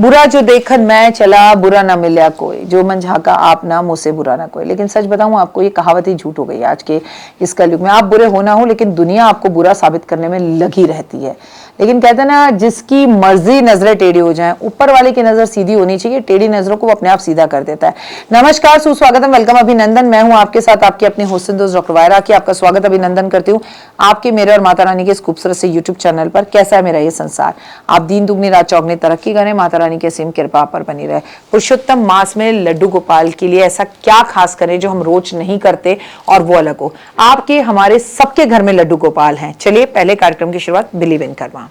बुरा जो देखन मैं चला बुरा ना मिला कोई, जो मन झाका आप ना मुझसे बुरा ना कोई। लेकिन सच बताऊं आपको, ये कहावत ही झूठ हो गई आज के इस कलयुग में। आप बुरे हो ना हो, लेकिन दुनिया आपको बुरा साबित करने में लगी रहती है। लेकिन कहते हैं ना, जिसकी मर्जी नजरें टेढ़ी हो जाएं, ऊपर वाले की नजर सीधी होनी चाहिए, टेढ़ी नजरों को वो अपने आप सीधा कर देता है। नमस्कार, सुस्वागतम, वेलकम, अभिनंदन। मैं हूं आपके साथ आपकी अपनी हुस्न दोस्त डॉक्टर वायरा की। आपका स्वागत अभिनंदन करती हूँ आपके, मेरे और माता रानी के इस खूबसूरत से यूट्यूब चैनल पर। कैसा है मेरा ये संसार? आप दीन दुगनी रात चौगनी तरक्की करें, माता रानी की असीम कृपा पर बनी रहे। पुरुषोत्तम मास में लड्डू गोपाल के लिए ऐसा क्या खास करें जो हम रोज नहीं करते और वो अलग हो? आपके हमारे सबके घर में लड्डू गोपाल हैं। चलिए पहले कार्यक्रम की शुरुआत बिलीव इन करवा।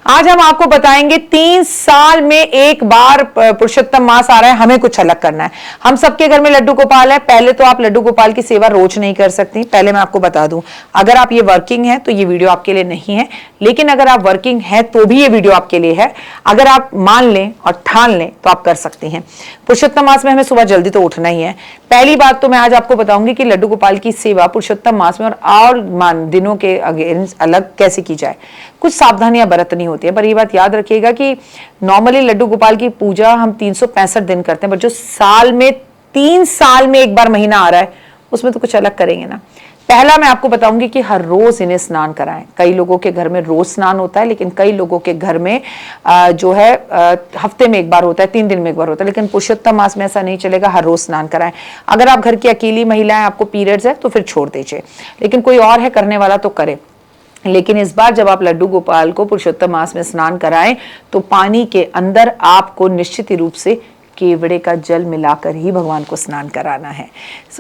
आज हम आपको बताएंगे 3 साल में एक बार पुरुषोत्तम मास आ रहा है, हमें कुछ अलग करना है। हम सबके घर में लड्डू गोपाल है। पहले तो आप लड्डू गोपाल की सेवा रोज नहीं कर सकती। पहले मैं आपको बता दूं, अगर आप ये वर्किंग है तो ये वीडियो आपके लिए नहीं है। लेकिन अगर आप वर्किंग है तो भी ये वीडियो आपके लिए है। अगर आप मान लें और ठान लें तो आप कर सकती हैं। पुरुषोत्तम मास में हमें सुबह जल्दी तो उठना ही है। पहली बात तो मैं आज आपको बताऊंगी कि लड्डू गोपाल की सेवा पुरुषोत्तम मास में और दिनों के अगेंस्ट अलग कैसे की जाए। कुछ सावधानियां बरतनी होती है, पर ये बात याद रखिएगा कि नॉर्मली लड्डू गोपाल की पूजा हम 365 दिन करते हैं, पर जो साल में 3 साल में एक बार महीना आ रहा है, उसमें तो कुछ अलग करेंगे ना। पहला मैं आपको बताऊंगी कि हर रोज इन्हें स्नान कराएं। कई लोगों के घर में रोज स्नान होता है, लेकिन कई लोगों के घर में जो है हफ्ते में एक बार होता है, 3 दिन में एक बार होता है। लेकिन पुरुषोत्तम मास में ऐसा नहीं चलेगा, हर रोज स्नान कराएं। अगर आप घर की अकेली महिला हैं, आपको पीरियड्स है, तो फिर छोड़ दीजिए। लेकिन कोई और है करने वाला तो करे। लेकिन इस बार जब आप लड्डू गोपाल को पुरुषोत्तम मास में स्नान कराएं, तो पानी के अंदर आपको निश्चित रूप से केवड़े का जल मिलाकर ही भगवान को स्नान कराना है।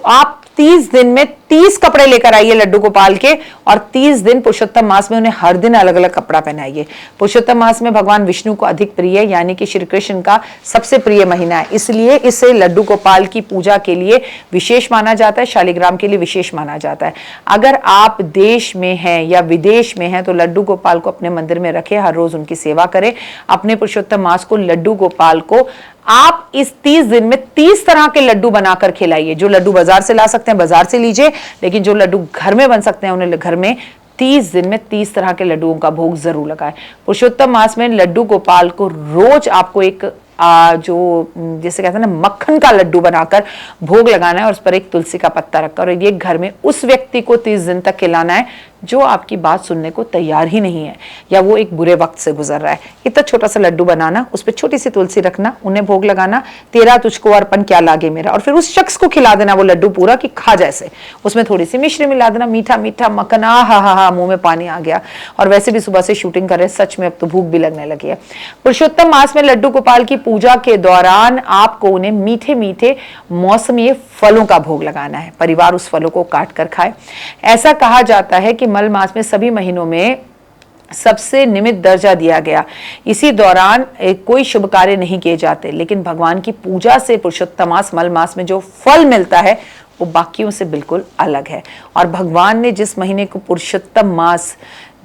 आप 30 दिन में 30 कपड़े लेकर आइए लड्डू गोपाल के, और 30 दिन पुरुषोत्तम मास में उन्हें हर दिन अलग अलग कपड़ा पहनाइए। पुरुषोत्तम मास में भगवान विष्णु को अधिक प्रिय, यानी कि श्री कृष्ण का सबसे प्रिय महीना है, इसलिए इसे लड्डू गोपाल की पूजा के लिए विशेष माना जाता है, शालिग्राम के लिए विशेष माना जाता है। अगर आप देश में हैं या विदेश में हैं तो लड्डू गोपाल को अपने मंदिर में रखें, हर रोज उनकी सेवा करें। अपने पुरुषोत्तम मास को लड्डू गोपाल को आप इस 30 दिन में 30 तरह के लड्डू बनाकर खिलाइए। जो लड्डू बाजार से ला सकते हैं बाजार से लीजिए, लेकिन जो लड्डू घर में बन सकते हैं उन्हें घर में 30 दिन में 30 तरह के लड्डुओं का भोग जरूर लगाएं। पुरुषोत्तम मास में लड्डू गोपाल को रोज आपको एक जो जैसे कहते हैं ना, मक्खन का लड्डू बनाकर भोग लगाना है, और उस पर एक तुलसी का पत्ता रखकर, और ये घर में उस व्यक्ति को 30 दिन तक खिलाना है जो आपकी बात सुनने को तैयार ही नहीं है, या वो एक बुरे वक्त से गुजर रहा है। इतना छोटा सा लड्डू बनाना, उस पर छोटी सी तुलसी रखना, उन्हें भोग लगाना, तेरा तुझको अर्पण क्या लागे मेरा, और फिर उस शख्स को खिला देना वो लड्डू पूरा कि खा जैसे। उसमें थोड़ी सी मिश्री मिला देना, मीठा मीठा मक्खन, हा मुंह में पानी आ गया। और वैसे भी सुबह से शूटिंग कर रहे हैं, सच में अब तो भूख भी लगने लगी है। पुरुषोत्तम मास में लड्डू गोपाल की पूजा के दौरान आपको उन्हें मीठे मीठे मौसमी फलों का भोग लगाना है। परिवार उस फलों को काट कर खाए। ऐसा कहा जाता है कि मल मास में सभी महीनों में सबसे निमित्त दर्जा दिया गया। इसी दौरान कोई शुभ कार्य नहीं किए जाते, लेकिन भगवान की पूजा से पुरुषोत्तम मास मल मास में जो फल मिलता है वो बाकियों से बिल्कुल अलग है। और भगवान ने जिस महीने को पुरुषोत्तम मास,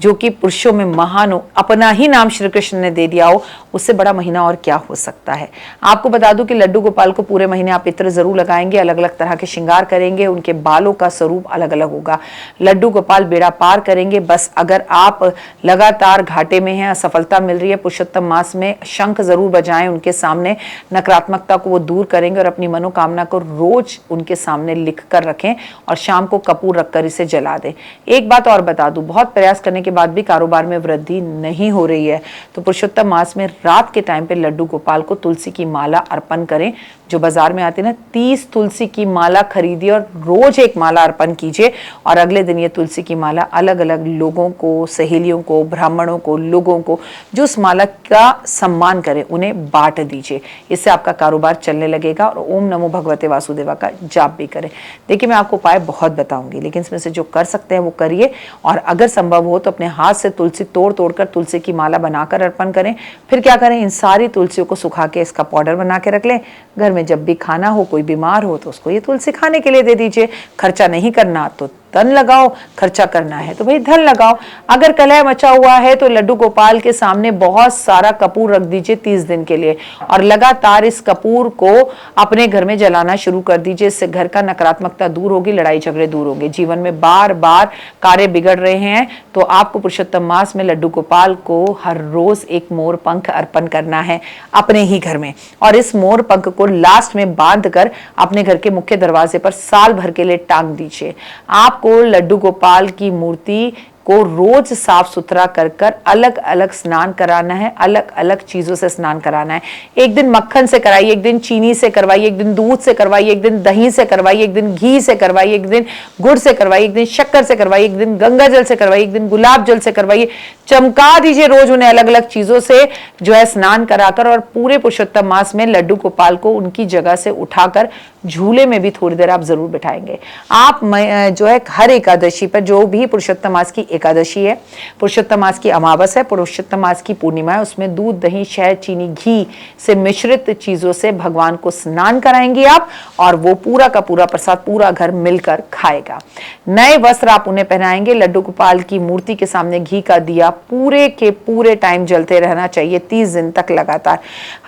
जो कि पुरुषों में महान हो, अपना ही नाम श्री कृष्ण ने दे दिया हो, उससे बड़ा महीना और क्या हो सकता है। आपको बता दूं कि लड्डू गोपाल को पूरे महीने आप इत्र जरूर लगाएंगे, अलग अलग तरह के श्रृंगार करेंगे, उनके बालों का स्वरूप अलग अलग होगा। लड्डू गोपाल बेड़ा पार करेंगे। बस अगर आप लगातार घाटे में हैं, असफलता मिल रही है, पुरुषोत्तम मास में शंख जरूर बजाएं उनके सामने, नकारात्मकता को वो दूर करेंगे, और अपनी मनोकामना को रोज उनके सामने लिख कर रखें, और शाम को कपूर रखकर इसे जला दें। एक बात और बता दूं, बहुत प्रयास करने के बाद भी कारोबार में वृद्धि नहीं हो रही है, तो पुरुषोत्तम मास में रात के टाइम पे लड्डू गोपाल को तुलसी की माला अर्पण करें। जो बाजार में आती है ना, 30 तुलसी की माला खरीदिए और रोज एक माला अर्पण कीजिए, और अगले दिन ये तुलसी की माला अलग अलग लोगों को, सहेलियों को, ब्राह्मणों को, लोगों को जो उस माला का सम्मान करें उन्हें बांट दीजिए। इससे आपका कारोबार चलने लगेगा। और ओम नमो भगवते वासुदेवा का जाप भी करें। देखिए, मैं आपको उपाय बहुत बताऊंगी, लेकिन इसमें से जो कर सकते हैं वो करिए, और अगर संभव हो तो अपने हाथ से तुलसी तोड़ कर तुलसी की माला बनाकर अर्पण करें। फिर क्या करें, इन सारी तुलसियों को सुखा के इसका पाउडर बना के रख लें। घर में जब भी खाना हो, कोई बीमार हो तो उसको ये तुलसी खाने के लिए दे दीजिए। खर्चा नहीं करना तो धन लगाओ, खर्चा करना है तो भाई धन लगाओ। अगर कलह मचा हुआ है तो लड्डू गोपाल के सामने बहुत सारा कपूर रख दीजिए 30 दिन के लिए और लगातार इस कपूर को अपने घर में जलाना शुरू कर दीजिए। इससे घर का नकारात्मकता दूर होगी, लड़ाई झगड़े दूर होंगे। जीवन में बार बार कार्य बिगड़ रहे हैं तो आपको पुरुषोत्तम मास में लड्डू गोपाल को हर रोज एक मोर पंख अर्पण करना है अपने ही घर में, और इस मोर पंख को लास्ट में बांध कर अपने घर के मुख्य दरवाजे पर साल भर के लिए टांग दीजिए। आपको लड्डू गोपाल की मूर्ति को रोज साफ सुथरा कर कर अलग अलग स्नान कराना है, अलग अलग चीजों से स्नान कराना है। एक दिन मक्खन से कराइए, एक दिन चीनी से करवाइए, एक दिन दूध से करवाइए, एक दिन दही से करवाइए, एक दिन घी से करवाइए, एक दिन गुड़ से करवाइए, एक दिन शक्कर से करवाइए, एक दिन गंगा जल से करवाइए, एक दिन गुलाब जल से करवाइए। चमका दीजिए रोज उन्हें अलग अलग चीजों से जो है स्नान कराकर, और पूरे पुरुषोत्तम मास में लड्डू गोपाल को उनकी जगह से उठाकर झूले में भी थोड़ी देर आप जरूर बिठाएंगे। आप जो है हर एकादशी पर, जो भी पुरुषोत्तम मास की एकादशी है, पुरुषोत्तम मास की अमावस है, पुरुषोत्तम मास की पूर्णिमा है, उसमें दूध दही शहद चीनी घी से मिश्रित चीजों से भगवान को स्नान कराएंगे आप, और वो पूरा का पूरा प्रसाद पूरा घर मिलकर खाएगा। नए वस्त्र आप उन्हें पहनाएंगे। लड्डू गोपाल की मूर्ति के सामने घी का दिया पूरे के पूरे टाइम जलते रहना चाहिए 30 दिन तक लगातार।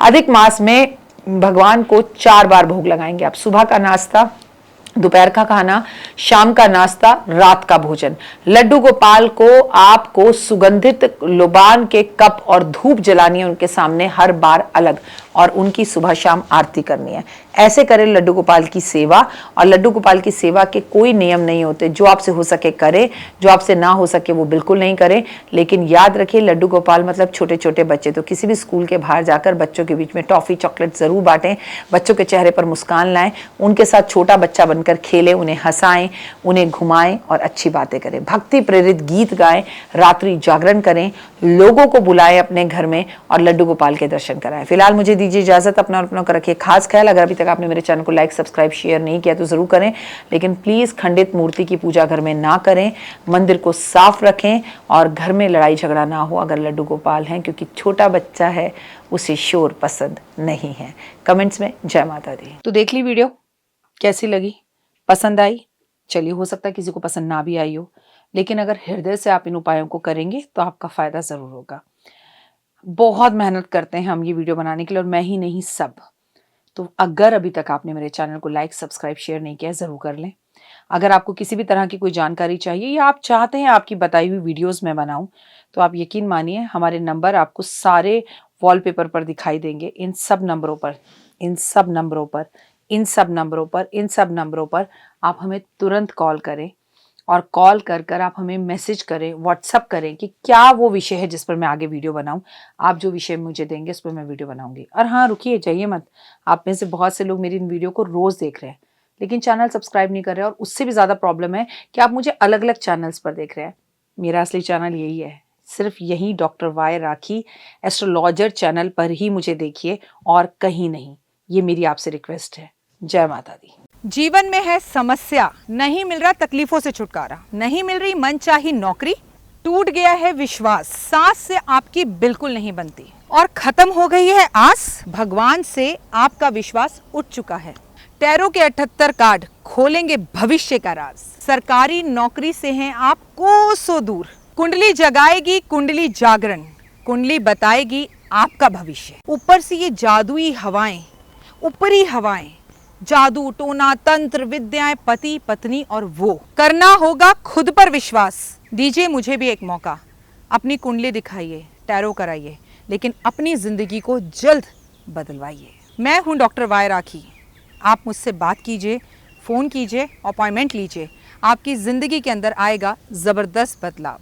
अधिक मास में भगवान को 4 बार भोग लगाएंगे आप। सुबह का नाश्ता, दोपहर का खाना, शाम का नाश्ता, रात का भोजन। लड्डू गोपाल को आपको सुगंधित लोबान के कप और धूप जलानी है उनके सामने हर बार अलग, और उनकी सुबह शाम आरती करनी है। ऐसे करें लड्डू गोपाल की सेवा। और लड्डू गोपाल की सेवा के कोई नियम नहीं होते, जो आपसे हो सके करें, जो आपसे ना हो सके वो बिल्कुल नहीं करें। लेकिन याद रखिए लड्डू गोपाल मतलब छोटे छोटे बच्चे, तो किसी भी स्कूल के बाहर जाकर बच्चों के बीच में टॉफी चॉकलेट जरूर बांटें, बच्चों के चेहरे पर मुस्कान लाएं, उनके साथ छोटा बच्चा बनकर खेलें, उन्हें हंसाएं, उन्हें घुमाएं और अच्छी बातें करें। भक्ति प्रेरित गीत गाएं, रात्रि जागरण करें, लोगों को बुलाएं अपने घर में और लड्डू गोपाल के दर्शन कराएं। फिलहाल मुझे दीजिए इजाजत। अपना और अपनों का रखिए खास ख्याल। अगर अभी तक आपने मेरे चैनल को लाइक सब्सक्राइब शेयर नहीं किया तो जरूर करें, लेकिन प्लीज खंडित मूर्ति की पूजा घर में ना करें, मंदिर को साफ रखें और घर में लड़ाई झगड़ा ना हो अगर लड्डू गोपाल हैं, क्योंकि छोटा बच्चा है, उसे शोर पसंद नहीं है। कमेंट्स में जय माता दी। तो देख ली वीडियो, कैसी लगी, पसंद आई? चलिए, हो सकता है किसी को पसंद ना भी आई हो, लेकिन अगर हृदय से आप इन उपायों को करेंगे तो आपका फायदा जरूर होगा। बहुत मेहनत करते हैं हम ये वीडियो बनाने के लिए, और मैं ही नहीं सब। तो अगर अभी तक आपने मेरे चैनल को लाइक सब्सक्राइब शेयर नहीं किया, जरूर कर लें। अगर आपको किसी भी तरह की कोई जानकारी चाहिए या आप चाहते हैं आपकी बताई हुई वीडियोस मैं बनाऊं, तो आप यकीन मानिए हमारे नंबर आपको सारे वॉलपेपर पर दिखाई देंगे। इन सब नंबरों पर, इन सब नंबरों पर, इन सब नंबरों पर, इन सब नंबरों पर आप हमें तुरंत कॉल करें, और कॉल कर कर आप हमें मैसेज करें, व्हाट्सअप करें कि क्या वो विषय है जिस पर मैं आगे वीडियो बनाऊं। आप जो विषय मुझे देंगे उस पर मैं वीडियो बनाऊंगी। और हाँ, रुकिए, जाइए मत। आप में से बहुत से लोग मेरी इन वीडियो को रोज देख रहे हैं लेकिन चैनल सब्सक्राइब नहीं कर रहे हैं, और उससे भी ज़्यादा प्रॉब्लम है कि आप मुझे अलग अलग चैनल्स पर देख रहे हैं। मेरा असली चैनल यही है, सिर्फ यही डॉक्टर वाई राखी एस्ट्रोलॉजर चैनल पर ही मुझे देखिए और कहीं नहीं। ये मेरी आपसे रिक्वेस्ट है। जय माता दी। जीवन में है समस्या, नहीं मिल रहा तकलीफों से छुटकारा, नहीं मिल रही मनचाही नौकरी, टूट गया है विश्वास, सांस से आपकी बिल्कुल नहीं बनती और खत्म हो गई है आस, भगवान से आपका विश्वास उठ चुका है। टैरो के 78 कार्ड खोलेंगे भविष्य का राज। सरकारी नौकरी से हैं आप कोसों दूर, कुंडली जगाएगी कुंडली जागरण, कुंडली बताएगी आपका भविष्य। ऊपर से ये जादुई हवाएं, ऊपरी हवाएं, जादू टोना तंत्र विद्याएं, पति पत्नी और वो, करना होगा खुद पर विश्वास। दीजिए मुझे भी एक मौका, अपनी कुंडली दिखाइए, टैरो कराइए, लेकिन अपनी जिंदगी को जल्द बदलवाइए। मैं हूं डॉक्टर वाई राखी। आप मुझसे बात कीजिए, फ़ोन कीजिए, अपॉइंटमेंट लीजिए, आपकी ज़िंदगी के अंदर आएगा ज़बरदस्त बदलाव।